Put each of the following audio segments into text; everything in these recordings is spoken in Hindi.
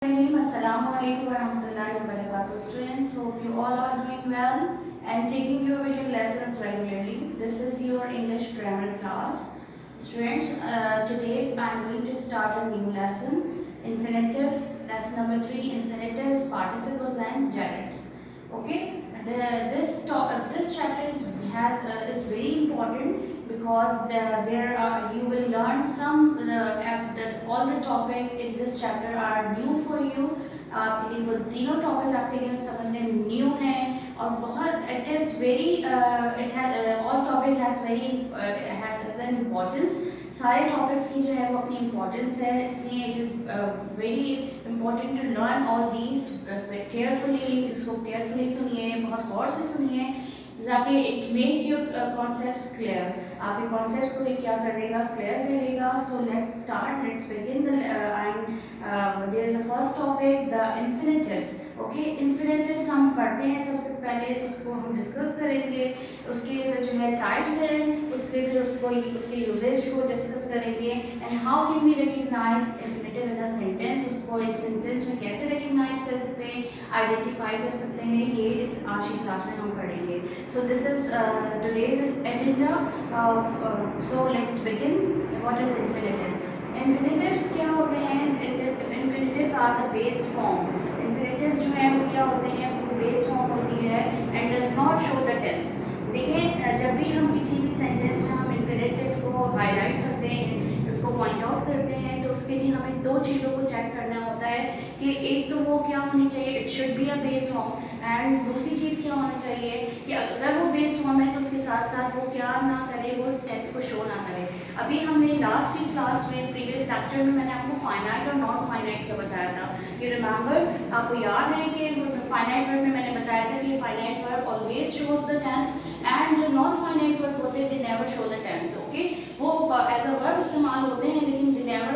Assalamualaikum warahmatullahi wabarakatuh. Students, hope you all are doing well and taking your video lessons regularly. This is your English grammar class. Students, today I am going to start a new lesson. Infinitives, lesson number 3, infinitives, participles and gerunds. Okay, this chapter is very important because there are you will learn all the topic in this chapter are new for you. आपके लिए वो तीनों टॉपिक आपके लिए समझने न्यू हैं और बहुत it is very it all topic has an importance. सारे टॉपिक्स की जो है वो अपनी इम्पोर्टेंस है, इसलिए it is very important to learn all these carefully. इसको केयरफुली सुनिए, बहुत गौर से सुनिए ताकि it make your concepts clear. आपके कॉन्सेप्ट्स को ये क्या करेगा, क्लियर करेगा. So let's start, let's begin there is a first topic the infinitives. Okay, infinitives हम पढ़ते हैं सबसे पहले, उसको हम डिस्कस करेंगे. उसके जो है टाइप्स हैं, उसके फिर उसके यूजेज को डिस्कस करेंगे and how can we recognise infinitive in a sentence. उसको एक सेंटेंस में कैसे रिकग्नाइज कर सकते हैं, आइडेंटिफाई कर सकते हैं, ये इस आज की क्लास में हम पढ़ेंगे. So this is today's agenda. So let's begin. What is infinitive? Infinitives क्या होते हैं? Infinitives are the base form. Infinitives जो हैं वो क्या होते हैं? वो base form होती है and does not show the tense. देखिए, जब भी हम किसी भी सेंटेंस में हम इन्फिनेटिव को हाईलाइट करते हैं, उसको पॉइंट आउट करते हैं, तो उसके लिए हमें दो चीज़ों को चेक करना होता है कि एक तो वो क्या होनी चाहिए, it should be a base form, and दूसरी चीज़ क्या होना चाहिए कि अगर वो बेस फॉर्म है तो उसके साथ साथ वो क्या ना करे, वो टेंस को शो ना करे. अभी हमने लास्ट की क्लास में प्रीवियस लेक्चर में मैंने आपको फाइनाइट और नॉन फाइनाइट का बताया था. यू रिमेंबर, आपको याद है कि फाइनाइट वर्ब में मैंने बताया था कि finite verb always shows the tense and जो नॉन फाइनाइट वर्ब होते हैं they never show the tense. Okay, वो एज अ वर्ब इस्तेमाल होते हैं लेकिन they never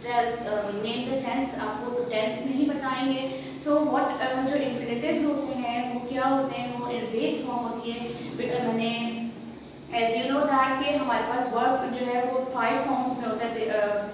name the tense, आपको तो टेंस नहीं बताएंगे. सो व्हाट जो इन्फिनिटिव्स होते हैं वो क्या होते हैं, वो बेस फॉर्म होती है. मैंने एज यू नो दैट कि हमारे पास वर्ब जो है वो 5 फॉर्म्स में होता है.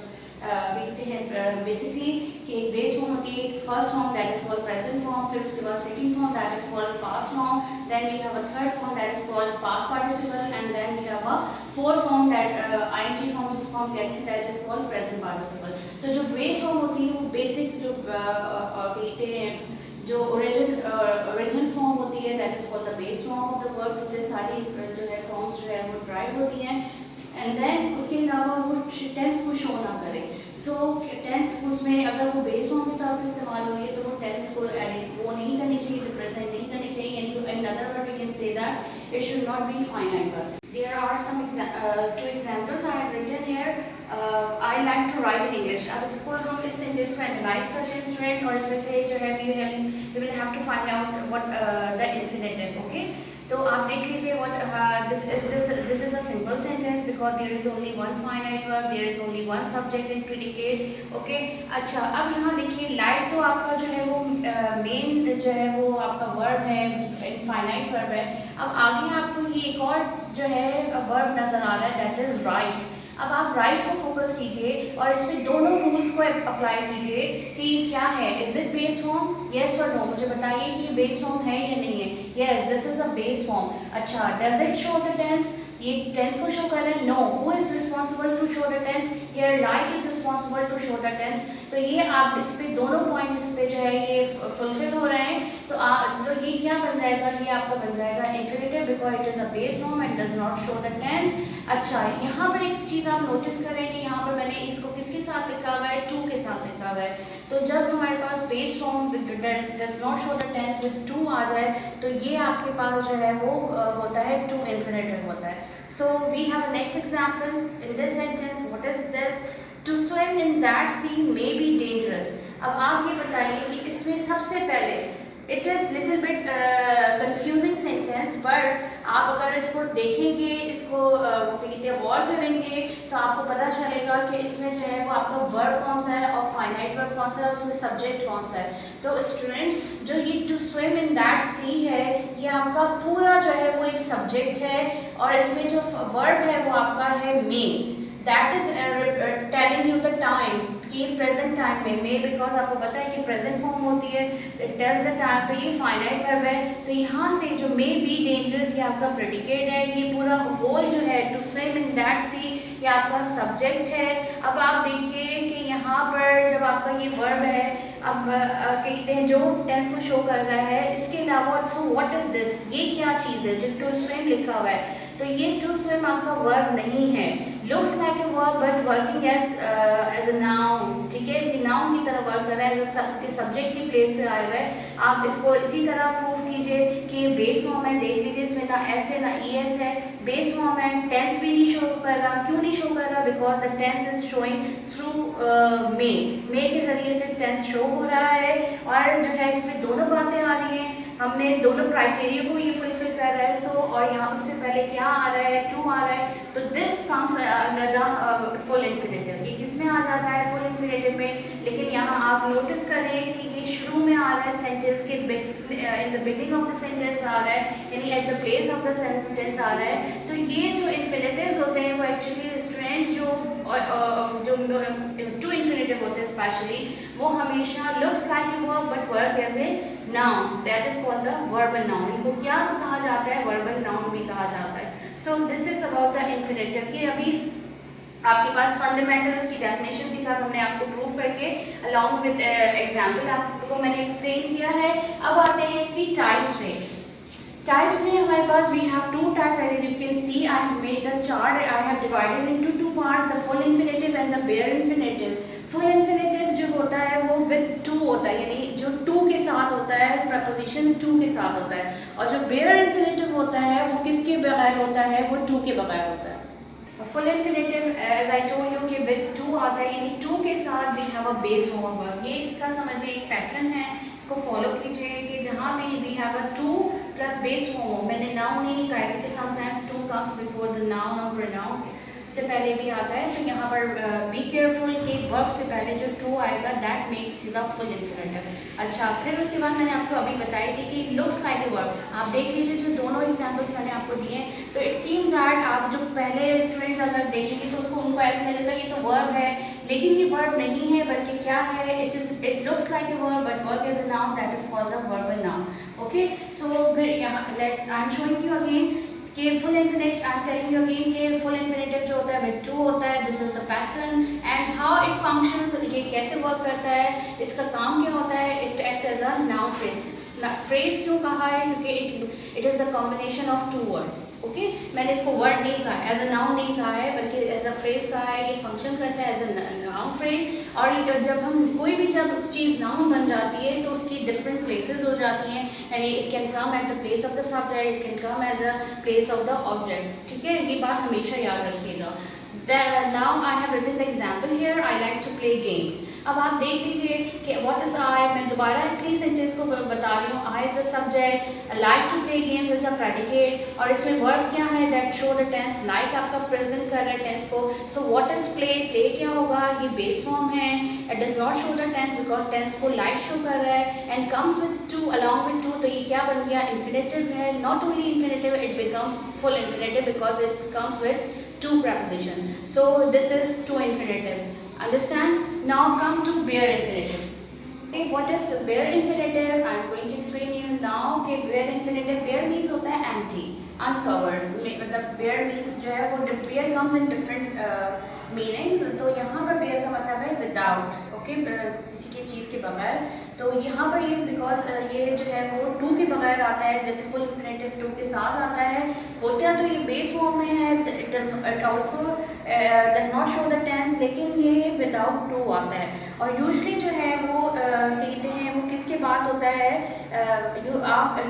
देखते हैं बेसिकली कि एक बेस फॉर्म होती है, first form that is called present form, फिर उसके बाद second form that is called past form, then we have a third form that is called past participle and then we have a fourth form that ING form जिसको हम कहते हैं that is called present participle. तो जो बेस फॉर्म होती है वो बेसिक जो कहते हैं जो ओरिजिनल फॉर्म होती है that is called the base form of the verb, जिससे सारी जो है फॉर्म्स जो है वो ड्राइव होती हैं. एंड देन उसके अलावा वो टेंस को शो ना करे. सो टेंस उसमें अगर वो बेस फॉर्म के तौर पर इस्तेमाल हो रही है तो वो टेंस को वो नहीं करनी चाहिए, रिप्रेजेंट नहीं करनी चाहिए. यानी तो in other word we can say that it should not be finite verb. There are some two examples I have written here. I like to write in English. अब इसको हम इस सेंटेंस को एनालाइज करते हैं स्टूडेंट, और इसमें से जो है we will have to find out what the infinitive. Okay, तो आप देख लीजिए what this is a simple sentence because there is only one finite verb, there is only one subject and predicate. Okay, अच्छा, अब यहाँ देखिए like तो आपका जो है वो मेन जो है वो आपका verb है, infinite verb है. अब आगे आपको ये एक और जो है वर्ब नजर आ रहा है दैट इज राइट. अब आप राइट को फोकस कीजिए और इसमें दोनों रूल्स को अप्लाई कीजिए कि क्या है, is it base form, yes और नो. मुझे बताइए कि ये बेस फॉर्म है या नहीं है. Yes, this is a base form. अच्छा, does it show the tense, ये टेंस को शो कर रहा है. No, who is responsible to show the tense, here like is responsible to show the tense. तो ये आप इस पे दोनों पॉइंट इस पे जो है ये फुलफिल हो रहे हैं. तो ये क्या बन जाएगा, ये आपका बन जाएगा infinitive because it is a base form and does not show the tense. अच्छा, यहाँ पर एक चीज़ आप नोटिस करें कि यहाँ पर मैंने इसको किसके साथ लिखा हुआ है, टू के साथ लिखा हुआ है. तो जब हमारे पास base form does not show the tense with to आ जाए तो ये आपके पास जो है वो होता है टू इन्फिनिटिव होता है. So we have next example in this sentence. What is this, to swim in that sea may be dangerous. अब आप ये बताइए कि इसमें सबसे पहले it is little bit confusing sentence, but आप अगर इसको देखेंगे, इसको कहते हैं गौर करेंगे तो आपको पता चलेगा कि इसमें जो है वो आपका वर्ब कौन सा है और फाइनाइट वर्ब कौन सा है, उसमें सब्जेक्ट कौन सा है. तो स्टूडेंट्स, जो ये टू स्विम इन दैट सी है ये आपका पूरा जो है वो एक सब्जेक्ट है और इसमें जो वर्ब है वो आपका है may. That is telling you the time कि प्रेजेंट टाइम में बिकॉज आपको पता है कि प्रेजेंट फॉर्म होती है, इट टेल्स द टाइम, तो ये फाइनाइट वर्ब है। तो यहाँ से जो मे बी डेंजरस ये आपका प्रेडिकेट है, ये पूरा होल जो है टू स्विम इन दैट सी ये आपका सब्जेक्ट है। अब आप देखिए कि यहाँ पर जब आपका ये वर्ब है, अब कहते हैं जो टेंस को शो कर रहा है, इसके अलावा सो व्हाट इज दिस, ये क्या चीज़ है जो टू स्विम लिखा हुआ है, तो ये टू स्विम आपका वर्ब नहीं है, looks like a verb but working as a noun, ठीक है, नाउन की तरह वर्क कर रहा है, एज अ सब्जेक्ट की प्लेस पे आया हुआ है। आप इसको इसी तरह प्रूव कीजिए कि ये बेस फॉर्म है, देख लीजिए इसमें ना एस है ना ई एस है, बेस फॉर्म है, टेंस भी नहीं शो कर रहा, क्यों नहीं शो कर रहा, because the tense is showing through may के जरिए से टेंस शो हो रहा है। और जो है इसमें दोनों बातें आ रही हैं, हमने दोनों क्राइटेरिया को ये फुलफिल कर रहा है। सो और यहाँ उससे पहले क्या आ रहा है, टू आ रहा है, तो this comes under full infinitive, ये किस में आ जाता है, फुल इन्फिनेटिव में। लेकिन यहाँ आप नोटिस करें कि ये शुरू में आ रहा है सेंटेंस के, in the beginning of the sentence आ रहा है, यानी at the place of the sentence आ रहा है। तो ये जो इन्फिनेटिव्स होते हैं वो एक्चुअली स्टूडेंट्स जो टू इन्फिनेटिव होते हैं स्पेशली, वो हमेशा looks like a verb but work as a noun, that is called the verbal noun. इनको क्या कहा जाता है, वर्बल नाउन भी कहा जाता है। So this is about the infinitive की अभी आपके पास फंडामेंटल उसकी डेफिनेशन के साथ हमने आपको प्रूव करके अलॉन्ग विद एग्जाम्पल आपको मैंने एक्सप्लेन किया है। अब आते हैं इसकी टाइप्स में। टाइप्स में हमारे पास we have two type, as you can see I have made the chart, I have divided into two part, the full infinitive and the bare infinitive. Full infinitive जो होता है वो विद टू होता है, यानी जो टू के साथ होता है, प्रपोजिशन टू के साथ होता है, और जो बेयर इन्फिनेटिव होता है वो किसके बगैर होता है, वो टू के बगैर होता है। Full infinitive as I told you कि विद टू आता है, यानी टू के साथ we have a base form verb. ये इसका समझने एक पैटर्न है, इसको फॉलो कीजिए कि जहाँ भी we have a to plus base form, मैंने नाउन नहीं कहा क्योंकि sometimes to comes before the noun और प्रोनाउन से पहले भी आता है, तो यहाँ पर बी केयरफुल कि वर्ब से पहले जो टू आएगा that makes the full infinitive. अच्छा, फिर उसके बाद मैंने आपको अभी बताई थी कि लुक्स लाइक ए वर्ब। आप देख लीजिए जो दोनों एग्जांपल्स मैंने आपको दिए, तो इट सीम्स दैट आप जो पहले स्टूडेंट्स अगर देखेंगे तो उसको उनको ऐसे लगेगा ये तो वर्ब है, लेकिन ये वर्ब नहीं है, बल्कि क्या है, it looks like a verb but work as a noun, that is called the verbal noun. Okay, so फिर यहाँ let's I am showing you again कि full infinite, I am telling you again कि फुल इन्फिनेटिव जो होता है विद टू होता है, this is the pattern and how it functions, ये कैसे वर्क करता है, इसका काम क्या होता है, it acts as a noun phrase. Phrase क्यों कहा है, क्योंकि it is the combination of two words. Okay, मैंने इसको वर्ड नहीं कहा, एज अ नाउन नहीं कहा है, बल्कि एज अ फ्रेज कहा है। ये फंक्शन करता है एज अ नाउन फ्रेज, और जब हम कोई भी जब चीज़ नाउन बन जाती है तो उसकी डिफरेंट प्लेसेस हो जाती हैं, यानी it can come at the place of the subject, it can come as a place of the object. ठीक है, ये बात हमेशा याद रखिएगा। Now I have written the example here. I like to play games. अब आप देख लीजिए कि what is I, मैं दोबारा इसलिए सेंटेंस को बता रही हूँ, I is the subject, I like to play games is a predicate, और इसमें वर्ब क्या है, that show the tense, like आपका प्रेजेंट कर रहा है टेंस को। So what is play, play क्या होगा, ये बेस फॉर्म है, it does not show the tense because tense को like शो कर रहा है, and comes with to, along with to, तो ये क्या बन गया, infinitive है, not only infinitive, it becomes full infinitive because it comes with two preposition. So this is to infinitive. Understand? Now come to bare infinitive. Okay, what is bare infinitive? I am going to explain you now. Okay, bare infinitive, bare means होता है empty, uncovered. मतलब bare means जो है वो bare comes in different meanings. तो यहाँ पर bare का मतलब है without. ओके, किसी की चीज़ के बगैर। तो यहाँ पर ये बिकॉज ये जो है वो टू के बगैर आता है, जैसे फुल इन्फिनेटिव टू के साथ आता है, होता तो ये बेस फॉर्म में है, it also does not show the tense, लेकिन ये विदाउट टू आता है। और यूजली जो है वो कहते हैं वो किसके बाद होता है,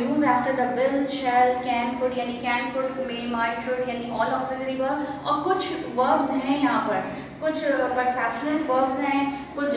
use after the will, shall, can, could, यानी can, could, may, might, should, यानी ऑल ऑक्सिलरी वर्ब। और कुछ वर्ब्स हैं यहाँ पर, कुछ परसेप्शनल वर्ब्स हैं, कुछ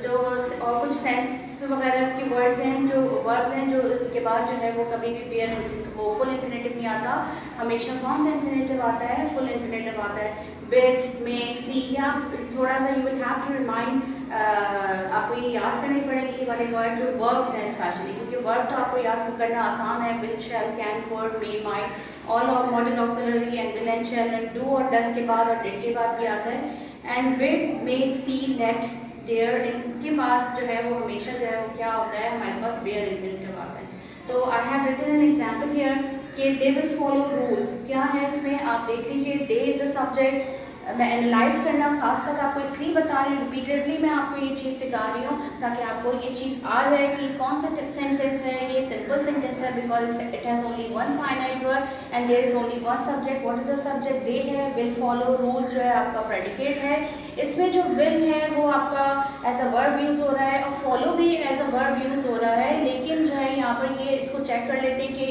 जो और कुछ सेंस वगैरह के वर्ड्स हैं, जो वर्ब्स हैं जो के बाद जो है वो कभी भी बेयर वो फुल इन्फिनेटिव नहीं आता, हमेशा कौन सा इन्फिनेटिव आता है, फुल इन्फिनेटिव आता है। बिट, मेक, सी, या थोड़ा सा you will have to remind, आपको ये याद करनी पड़ेगी ये वाले वर्ड जो वर्ब्स हैं स्पेशली, क्योंकि वर्ब तो आपको याद करना आसान है, will, shall, can, could, may, might, all of modern auxiliary and will and shall and do और डस के बाद और डिड के बाद भी आता है। And bid make see let dare, इनके बाद जो है वो हमेशा जो है वो क्या होता है, हमारे पास बेयर इन्फिनेटिव आता है। तो I have written an example here कि दे विल फॉलो रूल्स। क्या है इसमें आप देख लीजिए, दे इज अ सब्जेक्ट। मैं एनालाइज करना साथ साथ आपको इसलिए बता रही हूँ, रिपीटेडली मैं आपको ये चीज़ सिखा रही हूँ ताकि आपको ये चीज़ आ जाए कि कौन सा सेंटेंस है, ये सिंपल सेंटेंस है because it has only one finite verb and there is only one subject. What is the subject? They है। विल फॉलो रूल्स जो है आपका प्रेडिकेट है। इसमें जो विल है वो आपका एज अ वर्ब यूज़ हो रहा है और फॉलो भी एज अ वर्ब यूज़ हो रहा है, लेकिन जो है यहाँ पर ये इसको चेक कर लेते हैं कि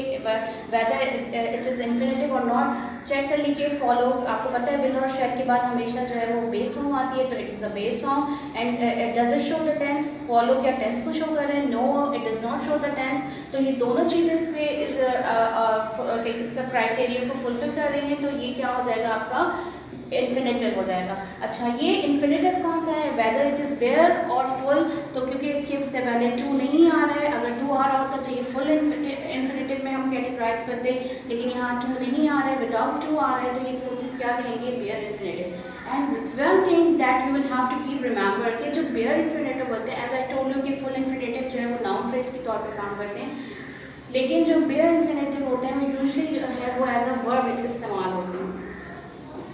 वेदर इट इज़ इन्फिनेटिव और नॉट। चेक कर लीजिए फॉलो, आपको पता है विल और शेल के बाद हमेशा जो है वो बेस फॉर्म आती है, तो it is a base form. And does it show the tense? Follow क्या टेंस को शो कर रहे हैं? No, it does not show the tense. तो ये दोनों चीज़ें इसका क्राइटेरिया को फुलफिल कर रही हैं, तो ये क्या हो जाएगा आपका इन्फिनेटिव हो जाएगा। अच्छा, ये इन्फिनेटिव कौन सा है? वेदर इट इज़ बेयर और फुल, तो क्योंकि इसके उससे पहले टू नहीं आ रहा है, अगर टू आ रहा होता तो ये फुल इन्फिनेटिव में हम कैटेगराइज करते, लेकिन यहाँ टू नहीं आ रहा है, विदाउट टू आ रहा है, तो इसको क्या कहेंगे? Bare infinitive. And one thing that you will have to keep remember कि जो बेयर इन्फिनेटिव होते हैं, एज आई टोल्ड यू कि फुल इन्फिनेटिव जो है वो नाउन फ्रेज के तौर पर काम करते हैं, लेकिन जो बेयर इन्फिनेटिव होते हैं वो यूजुअली जो है वो एज अ वर्ब इस्तेमाल होते हैं।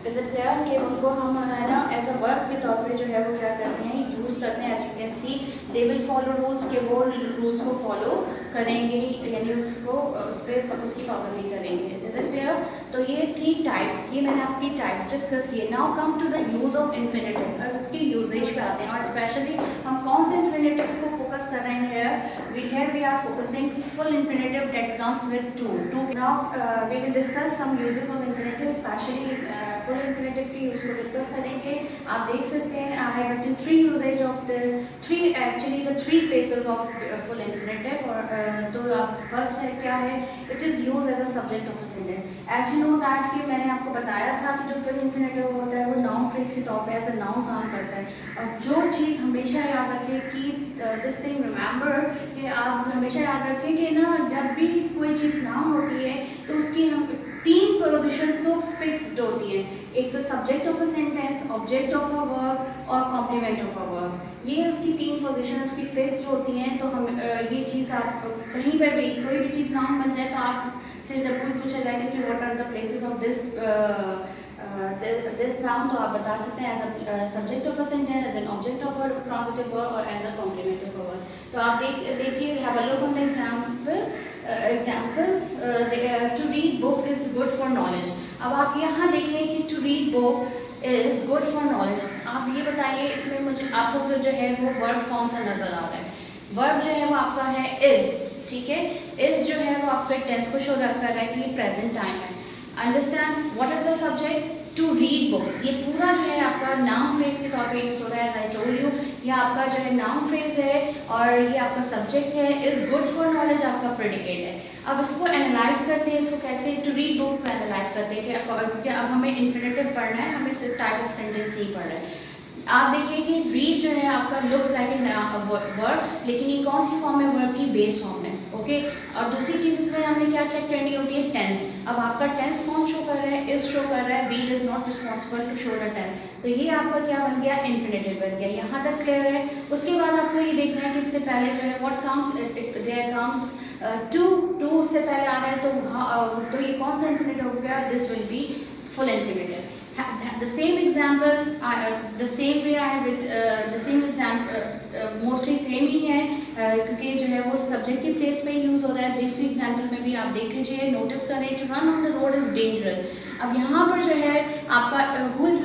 इज इट क्लियर कि उनको हम है ना एज अ वर्ब के तौर पे जो है वो क्या करते हैं, यूज़ करते हैं। As you can see they will follow rules, के वो रूल्स को फॉलो करेंगे, यानी उसको उस पर उसकी पाबंदी करेंगे। Is it clear? तो ये थी टाइप्स, ये मैंने आपकी टाइप्स डिस्कस किए। Now come to the use of infinitive. अब उसकी यूजेज पे आते हैं और स्पेशली हम कौन से इन्फिनेटिव को फोकस कर रहे हैं? We are focusing full infinitive that comes with to. Now we will discuss some usages of infinitive, specially full infinitive की यूज़ को डिस्कस करेंगे। आप देख सकते हैं I have written three usages of the three places of full infinitive. और तो आप फर्स्ट है क्या है? It is use as a subject of a sentence. As you know that कि मैंने आपको बताया था कि जो फुल इन्फिनेटिव होता है वो नाउन फ्रेज के तौर पे एज अ नाउन काम करता है। और जो चीज़ हमेशा याद रखें कि दिस थिंग रिमेंबर कि आप हमेशा याद रखें कि ना जब भी कोई चीज़ नाउन होती है तो उसकी हम तीन पोजीशन तो फिक्स्ड होती है। एक तो subject of a sentence, object of a verb और कॉम्प्लीमेंट ऑफ अ वर्ब। ये उसकी तीन पोजीशन उसकी फिक्स्ड होती हैं। तो हम ये चीज़ आप कहीं पर भी कोई भी चीज़ नाउन बन जाए तो आप से जब कोई पूछा जाएगा कि what are the places of this noun, तो आप बता सकते हैं as a subject of a sentence, as an object of a transitive verb और as a complement of a verb. तो आप देखिए have a look on the examples. To read books is good for knowledge. अब आप यहाँ देखिए कि to read book is good for knowledge. आप ये बताइए इसमें मुझे आपको जो है वो वर्ब कौन सा नजर आ रहा है? वर्ब जो है वो आपका है इज, ठीक है। इज जो है वो आपके टेंस को शो कर रहा है कि ये प्रेजेंट टाइम है। Understand what is the subject? To read books. ये पूरा जो है आपका नाउन फ्रेज के तौर पे यूज हो रहा है। एज आई टोल्ड यू ये आपका जो है नाउन फ्रेज है और ये आपका सब्जेक्ट है। इज गुड फॉर नॉलेज आपका प्रेडिकेट है। अब इसको एनालाइज करते हैं, इसको कैसे? टू रीड बुक को एनालाइज करते हैं कि अब हमें इन्फिनेटिव पढ़ना है, हमें सिर्फ टाइप ऑफ सेंटेंस नहीं पढ़ना है। आप देखिए कि रीड जो है आपका लुक्स लाइक ए वर्ब, लेकिन ये कौन सी फॉर्म है? वर्ब की बेस फॉर्म है। ओके। और दूसरी चीज़ इसमें हमने क्या चेक करनी होती है? टेंस। अब आपका टेंस कौन शो कर रहा है? इज शो कर रहा है। Read is not responsible to show the tense. तो ये आपका क्या बन गया? इन्फिनेटिव बन गया। यहाँ तक क्लियर है? उसके बाद आपको ये देखना है कि इससे पहले जो है what comes, there comes to से पहले आ रहा है, तो ये कौन सा इन्फिनेटिव हो गया? This will be full infinitive. The same example, the same way I have it, the same example, mostly same ही है क्योंकि जो है वो सब्जेक्ट की प्लेस पे यूज़ हो रहा है। दूसरी एग्जाम्पल में भी आप देख लीजिए, नोटिस करें, to run on the road is dangerous. अब यहाँ पर जो है आपका who is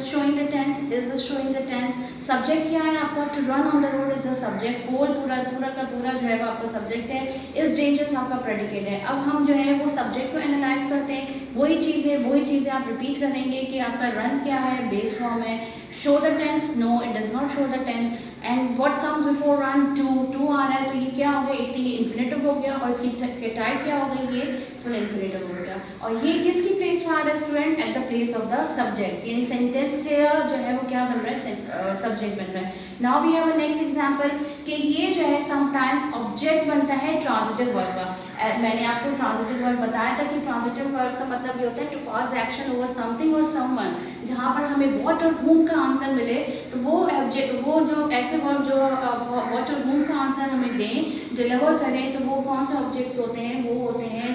showing the tense? Is showing the tense. Subject क्या है आपका? To run on the road is a subject. Whole पूरा का पूरा जो है वो आपका सब्जेक्ट है। इज डेंजरस आपका प्रेडिकेट है। अब हम जो है वो सब्जेक्ट को एनालाइज करते हैं। वही चीज़ें आप रिपीट करेंगे कि आपका रन क्या है? बेस फॉर्म है। Show the tense? No, it does not show the tense. And what comes before run? To आ रहा है, तो ये क्या हो गया? एक तो ये इन्फिनेटिव हो गया और इसकी टाइप क्या हो गई? ये फुल इन्फिनेटिव हो गया। और ये किसकी प्लेस में आ रहा है student? Eight the place of the subject, यानी सेंटेंस का जो है वो क्या बन रहा है? सब्जेक्ट बन रहा है। Now we have a next example कि ये जो है समटाइम्स ऑब्जेक्ट बनता है ट्रांजिटिव वर्ब का। मैंने आपको ट्रांजिटिव वर्ब बताया था कि ट्रांजिटिव वर्ब का मतलब ये होता है to pass action over something और समवन। जहाँ पर हमें व्हाट और whom का आंसर मिले, तो वो जो ऐसे वर्ब जो व्हाट और whom का आंसर हमें दें, डिलीवर करें, तो वो कौन से ऑब्जेक्ट्स होते हैं? वो होते हैं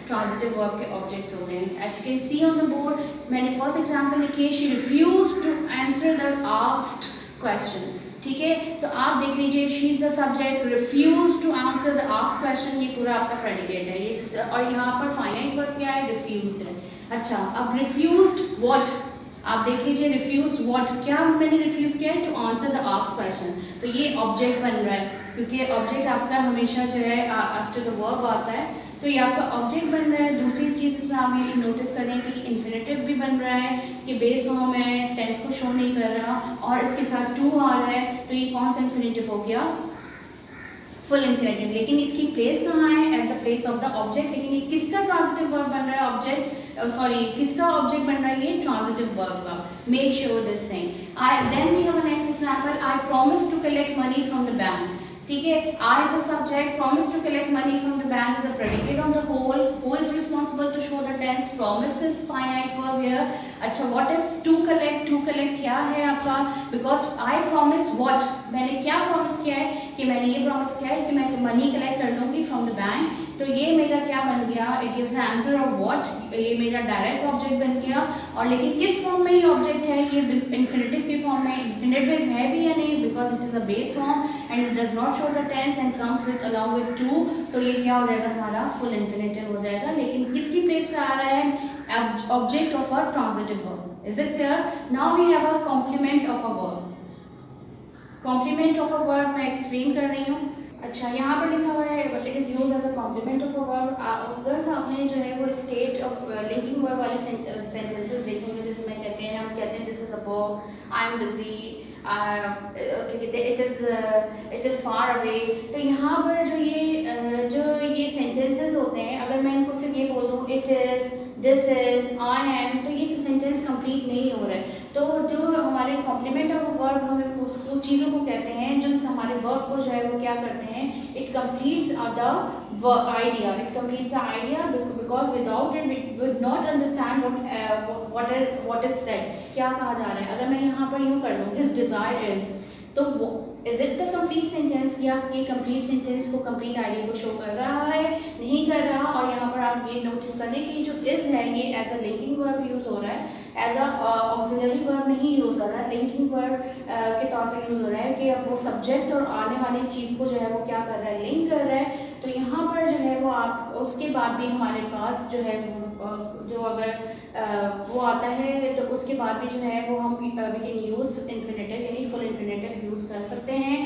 ट्रांजिटिव वर्ब के ऑब्जेक्ट्स होते हैं। As you can see on the board, मैंने फर्स्ट एग्जाम्पल लिखी है, she refuse to answer the asked question. ठीक है, तो आप देख लीजिए, she is the subject, refuse to answer the asked question, ये पूरा आपका प्रेडिकेट है ये, और यहाँ पर फाइनाइट वर्ब क्या है? रिफ्यूज्ड है। अच्छा, अब रिफ्यूज्ड व्हाट, आप देख लीजिए, रिफ्यूज व्हाट, क्या मैंने रिफ्यूज किया है? To answer the asked question, तो ये ऑब्जेक्ट बन रहा है, क्योंकि ऑब्जेक्ट आपका हमेशा जो है आफ्टर द वर्ब आता है, तो ये आपका ऑब्जेक्ट बन रहा है। दूसरी चीज़ इसमें आप ये नोटिस करें कि इन्फिनेटिव भी बन रहा है, कि बेस फॉर्म है, टेंस को शो नहीं कर रहा, और इसके साथ टू आ रहा है, तो ये कौन सा इन्फिनेटिव हो गया? Full infinitive. लेकिन इसकी प्लेस कहाँ है? Eight the place of the object. लेकिन ये किसका ट्रांजिटिव वर्ब बन रहा है? ऑब्जेक्ट, सॉरी, किसका ऑब्जेक्ट बन रहा है? ये ट्रांजिटिव वर्ब का। Make sure this thing. Then we have a next example, I promise to collect money from the bank. ठीक है, I is a subject, promise to collect money from the bank is a predicate on the whole. Who is responsible to show the tense? Promise is finite verb here. अच्छा, what is to collect? To collect क्या है आपका? Because I promise what? मैंने क्या promise किया है? कि मैंने ये promise किया है कि मैं money collect कर लूँगी from the bank. तो ये मेरा क्या बन गया? It gives the answer of what? ये मेरा डायरेक्ट ऑब्जेक्ट बन गया। और लेकिन किस फॉर्म में ये ऑब्जेक्ट है? ये इन्फिनेटिव के फॉर्म में। इन्फिनेटिव है भी या नहीं? Because it is a base form and it does not show the tense and comes with along with to, तो ये क्या हो जाएगा? हमारा फुल इन्फिनेटिव हो जाएगा। लेकिन किसकी प्लेस पे आ रहा है? Object of a transitive verb. Is it clear? Now we have a complement of a verb. Complement of a verb मैं एक्सप्लेन कर रही हूँ। अच्छा, यहाँ पर लिखा हुआ है it is use as a complement of a verb. Girls, आपने जो है वो स्टेट ऑफ लिंकिंग वर्ब वाले सेंटेंसेस देखेंगे, जिसमें कहते हैं, हम कहते हैं this is a verb, I am busy, it is far away. तो यहाँ पर जो ये सेंटेंसेस होते हैं, अगर मैं इनको सिर्फ ये बोल दूँ it is, this is, I am, तो ये सेंटेंस कंप्लीट नहीं हो रहा है। तो जो हमारे कॉम्प्लीमेंट ऑफ वर्ब, हमें उसको चीज़ों को कहते हैं जो हमारे वर्ब को जो है वो क्या करते हैं? It completes the idea, it completes the idea, because without it we would not understand what is said, क्या कहा जा रहा है। अगर मैं यहाँ पर यूँ कर दूँ हिज डिज़ायर इज, तो is it the complete sentence? या ये कंप्लीट सेंटेंस को, कंप्लीट आइडिया को शो कर रहा है? नहीं कर रहा। और यहाँ पर आप ये नोटिस करें कि जो इज है ये as a linking verb use हो रहा है, एज अ ऑक्सिलरी वर्ब नहीं यूज हो रहा है, लिंकिंग वर्ब के तौर पर यूज हो रहा है, कि अब वो सब्जेक्ट और आने वाली चीज़ को जो है वो क्या कर रहा है? लिंक कर रहा है। तो यहाँ पर जो है वो आप उसके बाद भी हमारे पास जो है जो अगर वो आता है, तो उसके बाद भी जो है वो हम वी कैन यूज इन्फिनेटिव, यानी फुल इन्फिनेटिव यूज कर सकते हैं।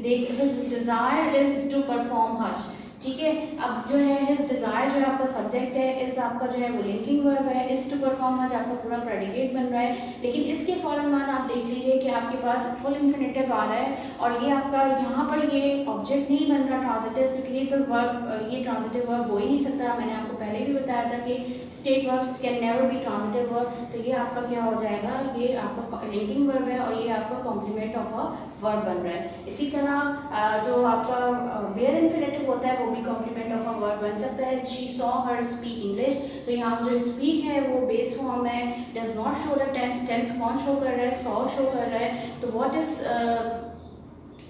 देख, his desire is to perform Hajj. ठीक है, अब जो है हिज डिज़ायर जो है आपका सब्जेक्ट है, इस आपका जो है वो लिंकिंग वर्ब है, इज टू परफॉर्म हज आपका पूरा प्रेडिकेट बन रहा है। लेकिन इसके फौरन बाद आप देख लीजिए कि आपके पास फुल इन्फिनेटिव आ रहा है, और ये आपका यहाँ पर ये ऑब्जेक्ट नहीं बन रहा ट्रांजिटिव, क्योंकि ये तो वर्ब, ये ट्रांजिटिव वर्ब हो ही नहीं सकता। मैंने आपको पहले भी बताया था कि state verbs can never be transitive verb. तो ये आपका क्या हो जाएगा? ये आपका लिंकिंग वर्ब है, और ये आपका कॉम्प्लीमेंट ऑफ अ वर्ब बन रहा है। इसी तरह जो आपका बेयर इन्फिनेटिव होता है वो भी कॉम्प्लीमेंट ऑफ अ वर्ब बन सकता है। She saw her speak English, तो यहाँ जो स्पीक है वो बेस फॉर्म है, does not show the tense. Tense कौन शो कर रहा है? सॉ शो कर रहा है। तो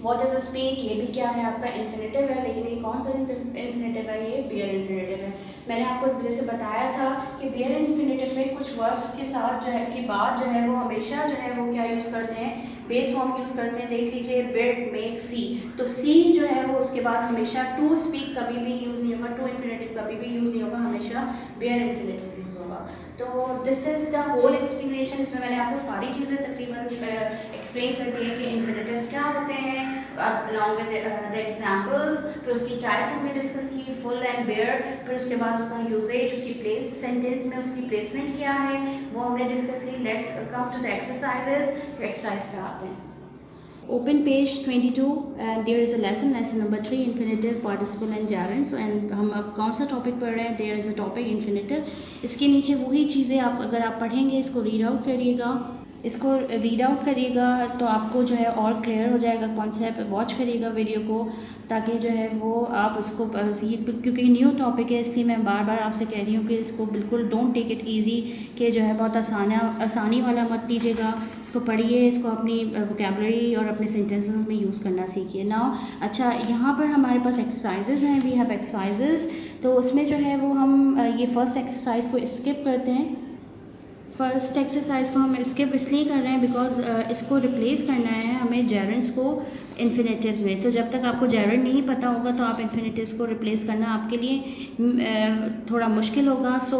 व्हाट इज स्पीक, ये भी क्या है? आपका इन्फिनेटिव है। लेकिन ये कौन सा इन्फिनेटिव है? ये बेयर इन्फिनेटिव है। मैंने आपको जैसे बताया था कि बेयर इन्फिनेटिव में कुछ वर्ब्स के साथ जो है के बाद जो है वो हमेशा जो है वो क्या यूज़ करते हैं? बेस फॉर्म यूज़ करते हैं। देख लीजिए, बिड, मेक, सी, तो सी जो है वो उसके बाद हमेशा टू स्पीक कभी भी यूज़ नहीं होगा, टू इन्फिनेटिव कभी भी यूज़ नहीं होगा, हमेशा बेयर इन्फिनेटिव यूज़ होगा। तो this is the whole explanation. इसमें मैंने आपको सारी चीज़ें तकरीबन एक्सप्लेन कर दी है कि इन्फिनेटिव्स क्या होते हैं अलॉन्ग विद द एग्जाम्पल्स। फिर उसकी टाइप्स हमने डिस्कस की, फुल एंड बेयर। फिर उसके बाद उसका यूजेज, उसकी प्लेस, सेंटेंस में उसकी प्लेसमेंट क्या है वो हमने डिस्कस की। Let's come to the exercises. Exercise पे आते हैं। Open page 22 and there is a lesson number 3, infinitive, participle and gerund. So and हम अब कौन सा टॉपिक पढ़ रहे हैं? there is a topic infinitive। इसके नीचे वही चीज़ें आप अगर आप पढ़ेंगे, इसको रीड आउट करिएगा। इसको रीड आउट करिएगा तो आपको जो है और क्लियर हो जाएगा कॉन्सेप्ट। वॉच करिएगा वीडियो को ताकि जो है वो आप उसको ये क्योंकि न्यू टॉपिक है इसलिए मैं बार बार आपसे कह रही हूँ कि इसको बिल्कुल डोंट टेक इट इजी कि जो है बहुत आसानी वाला मत लीजिएगा। इसको पढ़िए, इसको अपनी वोकैबुलरी और अपने सेंटेंसेस में यूज़ करना सीखिए ना। अच्छा, यहाँ पर हमारे पास एक्सरसाइजेज हैं, वी हैव एक्सरसाइजेज। तो उसमें जो है वो हम ये फर्स्ट एक्सरसाइज को स्किप करते हैं। फर्स्ट एक्सरसाइज को हम स्किप इसलिए कर रहे हैं बिकॉज इसको रिप्लेस करना है हमें जेरेंड्स को इन्फिनेटिव्स में। तो जब तक आपको जेरेंड नहीं पता होगा तो आप इन्फिनेटिव्स को रिप्लेस करना आपके लिए थोड़ा मुश्किल होगा। So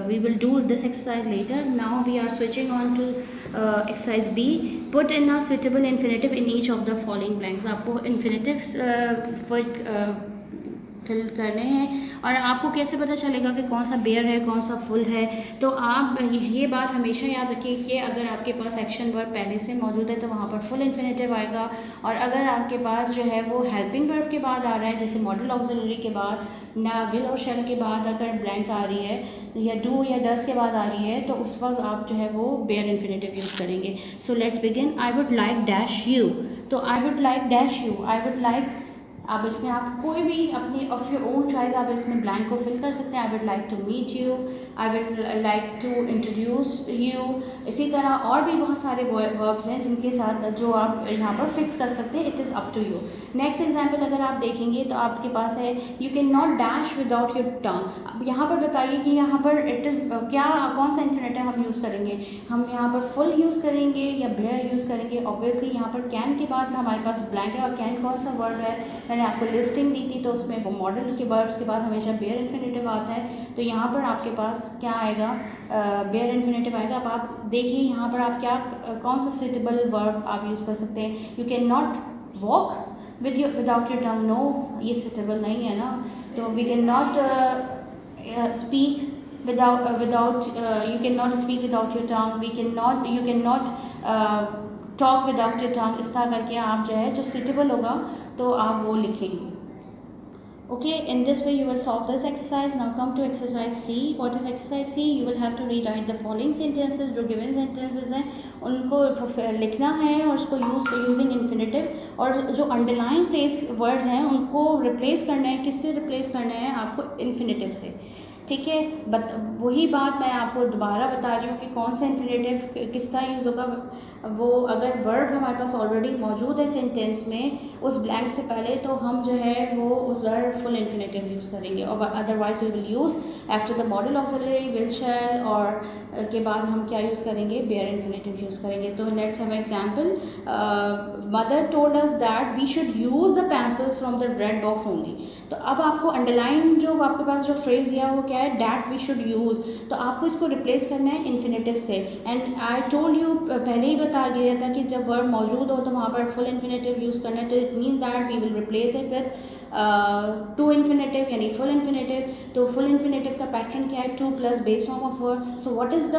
we will do this exercise later. Now we are switching on to exercise B. Put in a suitable infinitive in each of the following blanks. आपको इन्फिनेटिव फिल करने हैं और आपको कैसे पता चलेगा कि कौन सा बेयर है कौन सा फुल है। तो आप ये बात हमेशा याद रखिए कि अगर आपके पास एक्शन वर्ब पहले से मौजूद है तो वहाँ पर फुल इन्फिनेटिव आएगा, और अगर आपके पास जो है वो हेल्पिंग वर्ब के बाद आ रहा है जैसे मॉडल ऑक्सिलरी के बाद ना विल और शेल के बाद अगर ब्लैंक आ रही है या डू या डस के बाद आ रही है तो उस वक्त आप जो है वो बेयर इन्फिनेटिव यूज़ करेंगे। So let's begin. I would like dash you. तो I would like dash you, I would like, अब इसमें आप कोई भी अपनी ऑफ योर ओन चॉइस आप इसमें ब्लैंक को फिल कर सकते हैं। I would like to meet you, I would like to introduce you. इसी तरह और भी बहुत सारे वर्ब्स हैं जिनके साथ जो आप यहाँ पर फिक्स कर सकते हैं। It is up to you. Next example अगर आप देखेंगे तो आपके पास है you can not dash without your tongue. अब यहाँ पर बताइए कि यहाँ पर इट इज़ क्या, कौन सा इन्फिनेटिव हम यूज़ करेंगे। हम यहाँ पर फुल यूज़ करेंगे या बेयर यूज़ करेंगे। ऑब्वियसली यहाँ पर कैन के बाद हमारे पास ब्लैंक है और कैन कौन सा वर्ब है, मैंने आपको लिस्टिंग दी थी तो उसमें वो मॉडल के वर्ब्स के बाद हमेशा बेयर इन्फिनेटिव आता है। तो यहाँ पर आपके पास क्या आएगा, बेयर इन्फिनेटिव आएगा। अब आप देखिए यहाँ पर आप क्या कौन सा सूटेबल वर्ब आप यूज़ कर सकते हैं। You can not walk without your tongue, no ये सूटेबल नहीं है ना। तो we can not speak without you cannot speak without your tongue, you cannot talk without your tongue. इस तरह करके आप जो है जो सूटेबल होगा तो आप वो लिखेंगे। Okay, in this way you will solve this exercise. Now come to exercise C. What is exercise C? You will have to rewrite the following sentences. जो गिवन सेंटेंसेस हैं उनको लिखना है और उसको यूजिंग इन्फिनेटिव, और जो अंडरलाइन प्लेस वर्ड्स हैं उनको रिप्लेस करना है। किससे रिप्लेस करना है? आपको इन्फिनेटिव से। ठीक है, वही बात मैं आपको दोबारा बता रही हूँ कि कौन सा इन्फिनेटिव किस तरह यूज़ होगा। वो अगर वर्ब हमारे पास ऑलरेडी मौजूद है सेंटेंस में उस ब्लैंक से पहले तो हम जो है वो उस फुल इन्फिनेटिव यूज़ करेंगे, और otherwise we will use after the modal auxiliary will shall, और के बाद हम क्या यूज़ करेंगे? बेयर इन्फिनेटिव यूज़ करेंगे। तो let's have example. Mother told us that we should use the pencils from the red box only. तो अब आपको अंडरलाइन जो आपके पास जो फ्रेज दिया वो क्या है? That we should use. तो आपको इसको रिप्लेस करना है इन्फिनेटिव से। एंड आई टोल्ड यू, पहले ही बता गया था कि जब वर्ब मौजूद हो तो वहाँ पर फुल इन्फिनेटिव यूज़ करना है। तो it means that we will replace it with to infinitive यानी फुल इन्फिनेटिव। तो फुल इन्फिनेटिव का पैटर्न क्या है? To plus base form of verb. So what is the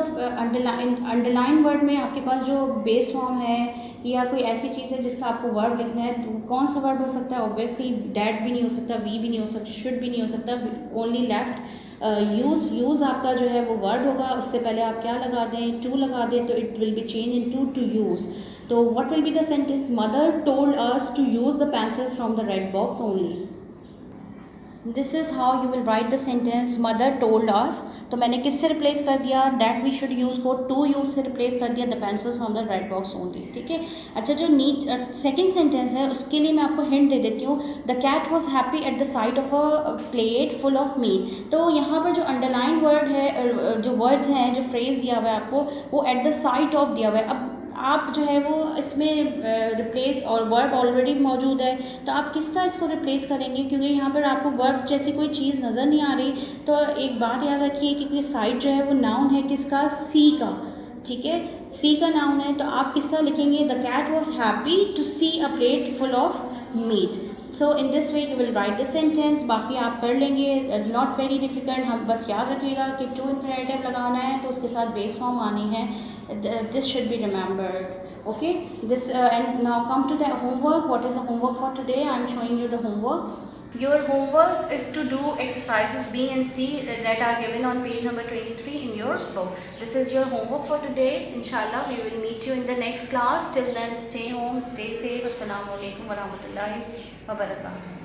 underline word में आपके पास जो बेस फॉर्म है या कोई ऐसी चीज़ है जिसका आपको वर्ब लिखना है, तो कौन सा वर्ब हो सकता है? ऑब्वियसली डैट भी नहीं हो सकता, वी भी नहीं हो सकता, शुड भी नहीं हो सकता, ओनली लेफ्ट यूज़ आपका जो है वो वर्ड होगा। उससे पहले आप क्या लगा दें? टू लगा दें, तो it will be change in to use. तो what will be the sentence? Mother told us to use the pencil from the red box only. This is how you will write the sentence mother told us. तो मैंने किससे रिप्लेस कर दिया? डैट वी शुड यूज़ को टू यूज़ से रिप्लेस कर दिया, the pencil from the red box only. ठीक है। अच्छा, जो सेकेंड सेंटेंस है उसके लिए मैं आपको हिंट दे देती हूँ। The cat was happy at the sight of a plate full of meat. तो यहाँ पर जो अंडरलाइन वर्ड है, जो वर्ड्स हैं, जो फ्रेज दिया हुआ है आपको, वो एट द साइट ऑफ दिया हुआ है। अब आप जो है वो इसमें रिप्लेस, और वर्ब ऑलरेडी मौजूद है तो आप किस तरह इसको रिप्लेस करेंगे? क्योंकि यहाँ पर आपको वर्ब जैसी कोई चीज़ नज़र नहीं आ रही। तो एक बात याद रखिए कि साइट जो है वो नाउन है किसका? सी का। ठीक है, सी का नाउन है। तो आप किस तरह लिखेंगे? The cat was happy to see a plate full of meat. So in this way you will write the sentence. बाकी आप कर लेंगे, नॉट वेरी डिफिकल्ट। हम बस याद रखिएगा कि टू इन्फिनेटिव लगाना है तो उसके साथ बेस फॉर्म आनी है। This should be remembered. Okay, this and now come to the homework. What is the homework for today? I am showing you the homework. Your homework is to do exercises B and C that are given on page number 23 in your book. This is your homework for today. Inshallah, we will meet you in the next class. Till then, stay home, stay safe. Assalamu alaikum wa rahmatullahi wa barakatuh.